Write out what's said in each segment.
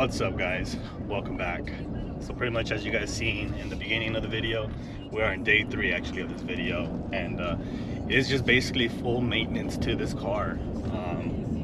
What's up, guys? Welcome back. So pretty much as you guys seen in the beginning of the video, we are in day 3 actually of this video, and it's just basically full maintenance to this car.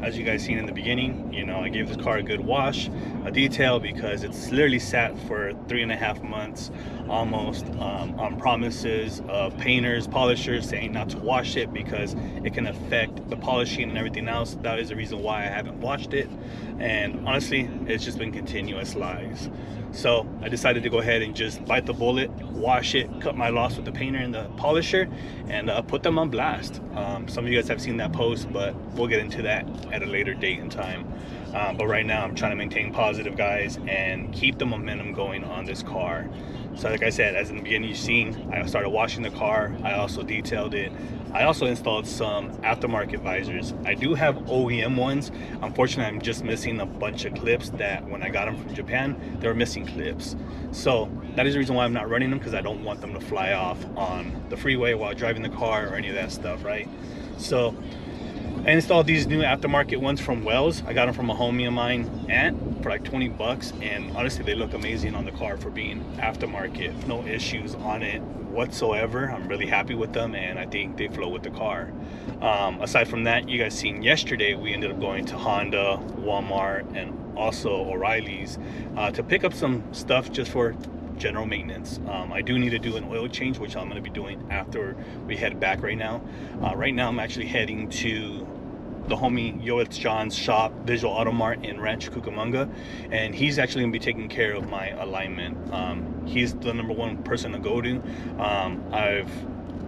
As you guys seen in the beginning, you know, I gave this car a good wash, a detail, because it's literally sat for 3.5 months almost on promises of painters, polishers saying not to wash it because it can affect the polishing and everything else. That is the reason why I haven't washed it, and honestly it's just been continuous lies. So I decided to go ahead and just bite the bullet, wash it, cut my loss with the painter and the polisher, and put them on blast. Some of you guys have seen that post, but we'll get into that at a later date and time. But right now I'm trying to maintain positive, guys, and keep the momentum going on this car. So like I said, as in the beginning you've seen, I started washing the car. I also detailed it. I also installed some aftermarket visors. I do have OEM ones. Unfortunately, I'm just missing a bunch of clips that when I got them from Japan, they were missing clips. So that is the reason why I'm not running them, because I don't want them to fly off on the freeway while driving the car or any of that stuff, right? So I installed these new aftermarket ones from Wells. I got them from a homie of mine, Ant, for like 20 bucks, and honestly they look amazing on the car for being aftermarket. No issues on it whatsoever. I'm really happy with them, and I think they flow with the car. Aside from that, you guys seen yesterday we ended up going to Honda, Walmart, and also O'Reilly's to pick up some stuff just for general maintenance. I do need to do an oil change, which I'm going to be doing after we head back right now. Right now I'm actually heading to the homie Yoet's John's shop, Visual Auto Mart in Rancho Cucamonga, and he's actually going to be taking care of my alignment. He's the #1 person to go to. I've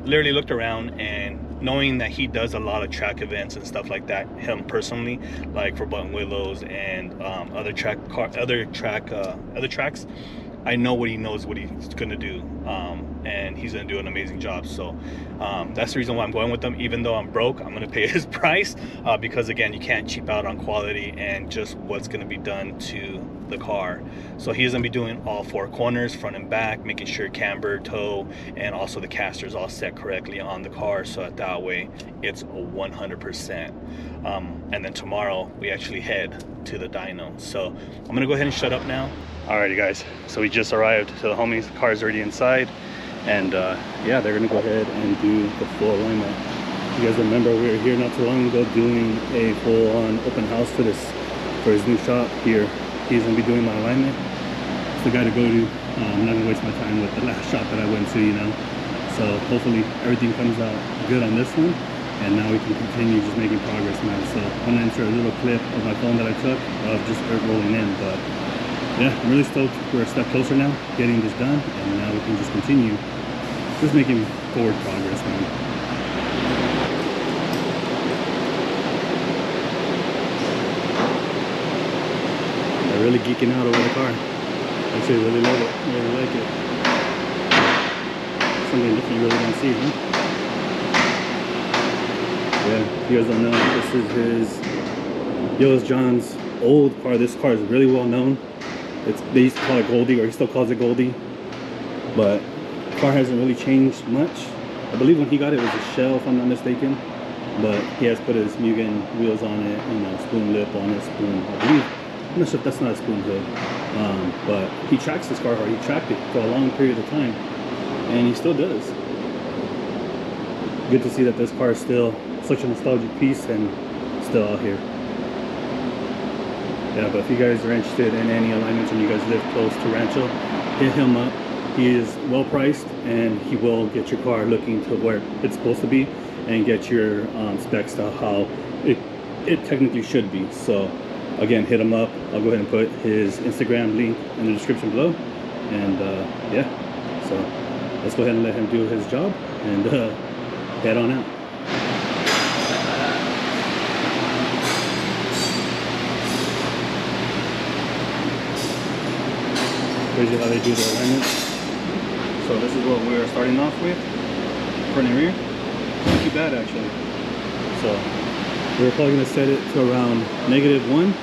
literally looked around, and knowing that he does a lot of track events and stuff like that, him personally, like for Button Willows and other tracks, I know what he knows what he's gonna do, and he's gonna do an amazing job. So that's the reason why I'm going with them. Even though I'm broke, I'm gonna pay his price, because again, you can't cheap out on quality and just what's gonna be done to the car. So he's gonna be doing all 4 corners, front and back, making sure camber, toe, and also the caster is all set correctly on the car, so that way it's 100%. And then tomorrow we actually head to the dyno. So I'm gonna go ahead and shut up now. Alrighty, guys, so we just arrived to the homies. The car's already inside, and yeah, they're gonna go ahead and do the full alignment. You guys remember we were here not too long ago doing a full-on open house for his new shop here. He's gonna be doing my alignment. It's the guy to go to. I'm not gonna waste my time with the last shop that I went to, you know. So hopefully everything comes out good on this one, and now we can continue just making progress, man. So I'm gonna insert a little clip of my phone that I took of just rolling in, but yeah, I'm really stoked. We're a step closer now, getting this done, and now we can just continue just making forward progress, man. They're really geeking out over the car. Actually, really love it. Really like it. Something different you really don't see, huh? Yeah, you guys don't know, this is his Yoet's John's old car. This car is really well known. They used to call it Goldie, or he still calls it Goldie, but the car hasn't really changed much. I believe when he got it, it was a shell, if I'm not mistaken, but he has put his Mugen wheels on it, you know, spoon lip on it, spoon, I believe. I'm not sure if that's not a spoon hood, but he tracks this car hard. He tracked it for a long period of time, and he still does. Good to see that this car is still such a nostalgic piece and still out here. Yeah, but if you guys are interested in any alignments and you guys live close to Rancho, hit him up. He is well priced, and he will get your car looking to where it's supposed to be and get your specs to how it technically should be. So again, hit him up. I'll go ahead and put his Instagram link in the description below, and yeah, so let's go ahead and let him do his job and head on out. Crazy how they do the alignment. So this is what we're starting off with, front and rear. Not too bad actually. So we're probably going to set it to around -1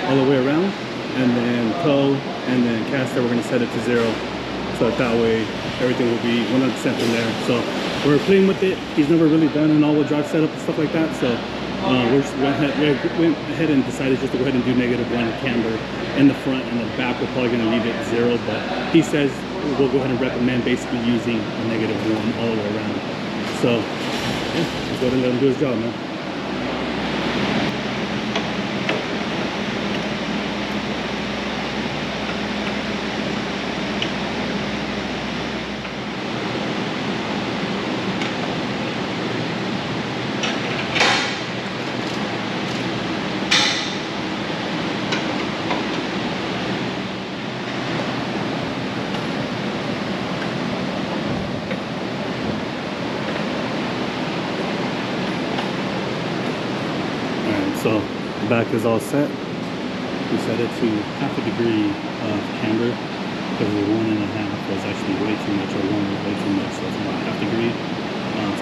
all the way around, and then toe and then caster we're going to set it to 0, so that way everything will be 100% from there. So we're playing with it. He's never really done an all-wheel drive setup and stuff like that, so went ahead and decided just to go ahead and do -1 camber in the front, and the back we're probably going to leave it 0, but he says we'll go ahead and recommend basically using a -1 all the way around. So yeah, let's go ahead and let him do his job, man. So the back is all set. We set it to 1/2 degree of camber because the 1.5 was actually way too much, or 1 was way too much, so it's about 1/2 degree.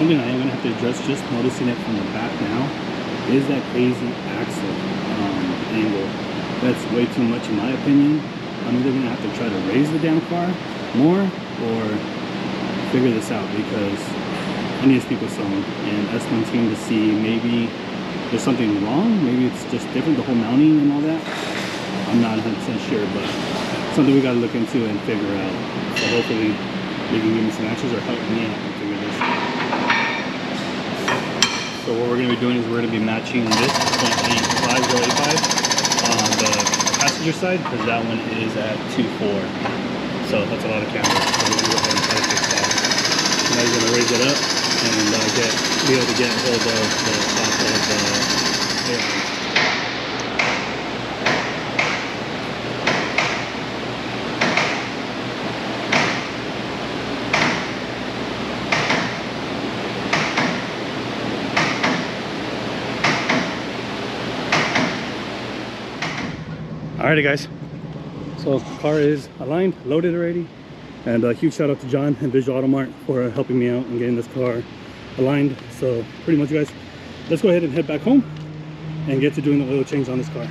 Something I am going to have to adjust, just noticing it from the back now, is that crazy axle angle. That's way too much in my opinion. I'm either going to have to try to raise the damn car more or figure this out, because I need to speak with someone and ask my team to see maybe there's something wrong, maybe it's just different, the whole mounting and all that. I'm not 100% sure, but something we got to look into and figure out. So hopefully they can give me some answers or help me out and figure this out. So what we're going to be doing is we're going to be matching this 0.85 on the passenger side, because that one is at 2.4. So that's a lot of camera. So we're going to go ahead and try to fix that. Now you're going to raise it up and be able to get hold of the top of the air. Alrighty guys, so the car is aligned, loaded already, and a huge shout out to John and Visual Auto Mart for helping me out and getting this car aligned. So pretty much guys, let's go ahead and head back home and get to doing the oil change on this car.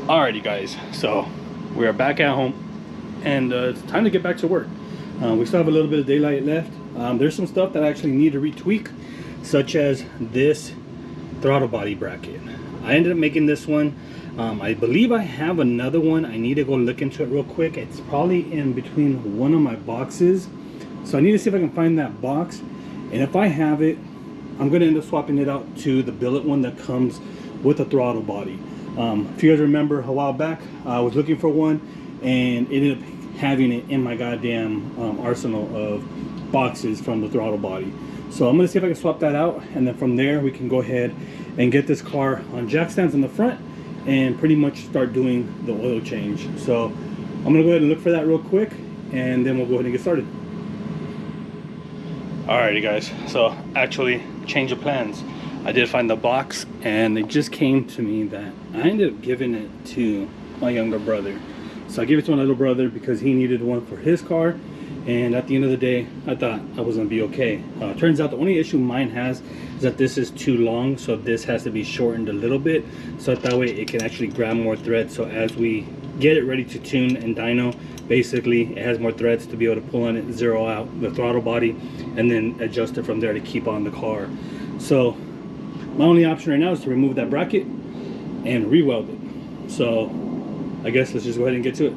Alrighty guys, so we are back at home, and it's time to get back to work. We still have a little bit of daylight left. There's some stuff that I actually need to retweak, such as this throttle body bracket. I ended up making this one. I believe I have another one. I need to go look into it real quick. It's probably in between one of my boxes, so I need to see if I can find that box, and if I have it, I'm going to end up swapping it out to the billet one that comes with a throttle body. If you guys remember a while back, I was looking for one and ended up having it in my goddamn arsenal of boxes from the throttle body. So I'm going to see if I can swap that out, and then from there we can go ahead and get this car on jack stands in the front and pretty much start doing the oil change. So I'm going to go ahead and look for that real quick, and then we'll go ahead and get started. Alrighty guys, so actually change of plans. I did find the box, and it just came to me that I ended up giving it to my younger brother. So I gave it to my little brother because he needed one for his car, and at the end of the day I thought I was gonna be okay. Turns out the only issue mine has is that this is too long, so this has to be shortened a little bit, so that way it can actually grab more thread. So as we get it ready to tune and dyno, basically it has more threads to be able to pull on it, zero out the throttle body, and then adjust it from there to keep on the car. So my only option right now is to remove that bracket and re-weld it. So I guess let's just go ahead and get to it.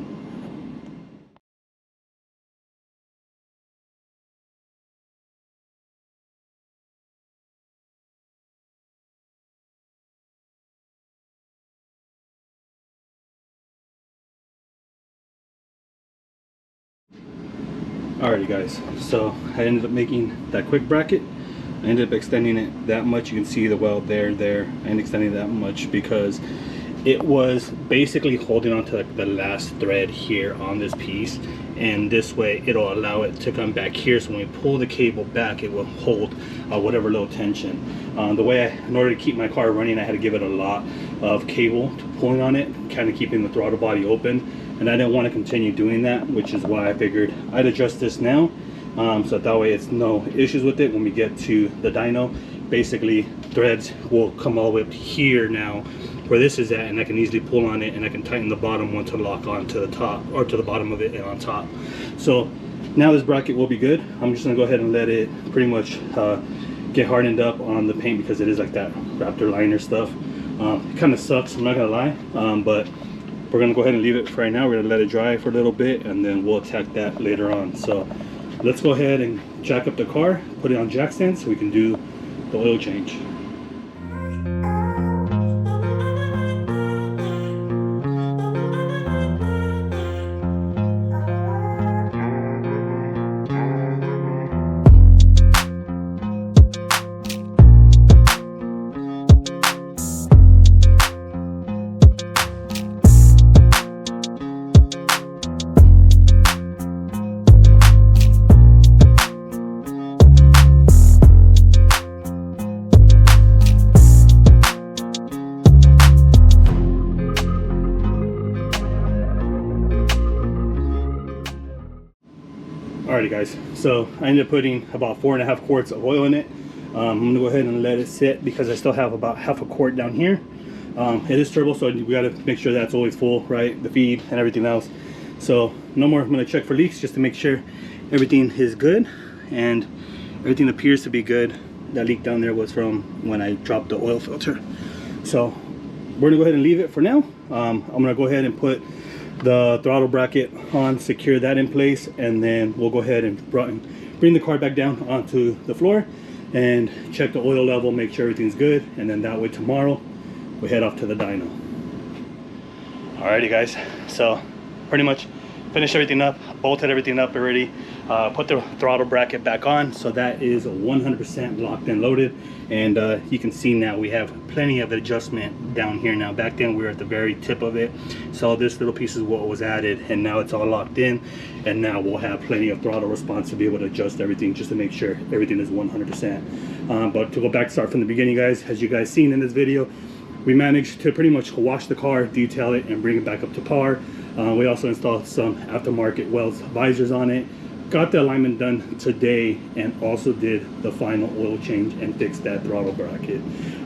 Alrighty guys, so I ended up making that quick bracket. I ended up extending it that much. You can see the weld there, and extending that much because it was basically holding on to the last thread here on this piece, and this way it'll allow it to come back here, so when we pull the cable back it will hold whatever little tension. The way in order to keep my car running, I had to give it a lot of cable to pulling on it, kind of keeping the throttle body open, and I didn't want to continue doing that, which is why I figured I'd adjust this now, so that way it's no issues with it when we get to the dyno. Basically threads will come all the way up here now where this is at, and I can easily pull on it, and I can tighten the bottom one to lock on to the top, or to the bottom of it and on top. So now this bracket will be good. I'm just gonna go ahead and let it pretty much get hardened up on the paint because it is like that Raptor liner stuff. It kind of sucks, I'm not gonna lie, but we're gonna go ahead and leave it for right now. We're gonna let it dry for a little bit and then we'll attack that later on. So let's go ahead and jack up the car, put it on jack stand so we can do the oil change. Alrighty guys, so I ended up putting about 4.5 quarts of oil in it. I'm gonna go ahead and let it sit because I still have about half a quart down here. It is turbo, so we gotta make sure that's always full, right? The feed and everything else. So no more, I'm gonna check for leaks just to make sure everything is good, and everything appears to be good. That leak down there was from when I dropped the oil filter. So we're gonna go ahead and leave it for now. I'm gonna go ahead and put the throttle bracket on, secure that in place, and then we'll go ahead and bring the car back down onto the floor and check the oil level, make sure everything's good, and then that way tomorrow we head off to the dyno. Alrighty guys, so pretty much finished everything up, bolted everything up already, put the throttle bracket back on, so that is 100% locked and loaded. And you can see now we have plenty of adjustment down here now. Back then we were at the very tip of it, so this little piece is what was added, and now it's all locked in, and now we'll have plenty of throttle response to be able to adjust everything just to make sure everything is 100%. But to go back, start from the beginning guys, as you guys seen in this video, we managed to pretty much wash the car, detail it, and bring it back up to par. We also installed some aftermarket Wells visors on it, got the alignment done today, and also did the final oil change and fixed that throttle bracket.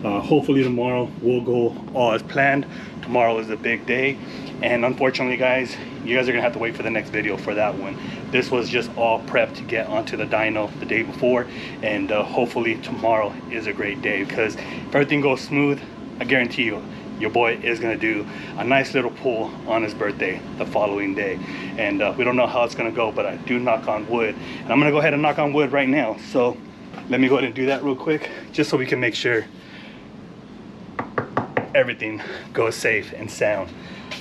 Hopefully tomorrow will go all as planned. Tomorrow is a big day, and unfortunately guys, you guys are gonna have to wait for the next video for that one. This was just all prep to get onto the dyno the day before, and hopefully tomorrow is a great day, because if everything goes smooth, I guarantee you your boy is gonna do a nice little pull on his birthday the following day. And we don't know how it's gonna go, but I do knock on wood, and I'm gonna go ahead and knock on wood right now. So let me go ahead and do that real quick, just so we can make sure everything goes safe and sound.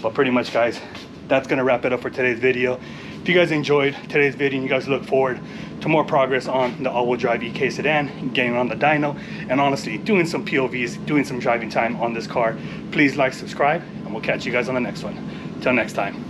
But pretty much guys, that's gonna wrap it up for today's video. If you guys enjoyed today's video and you guys look forward to more progress on the all-wheel drive EK sedan, getting on the dyno, and honestly doing some POVs, doing some driving time on this car, please like, subscribe, and we'll catch you guys on the next one. Till next time.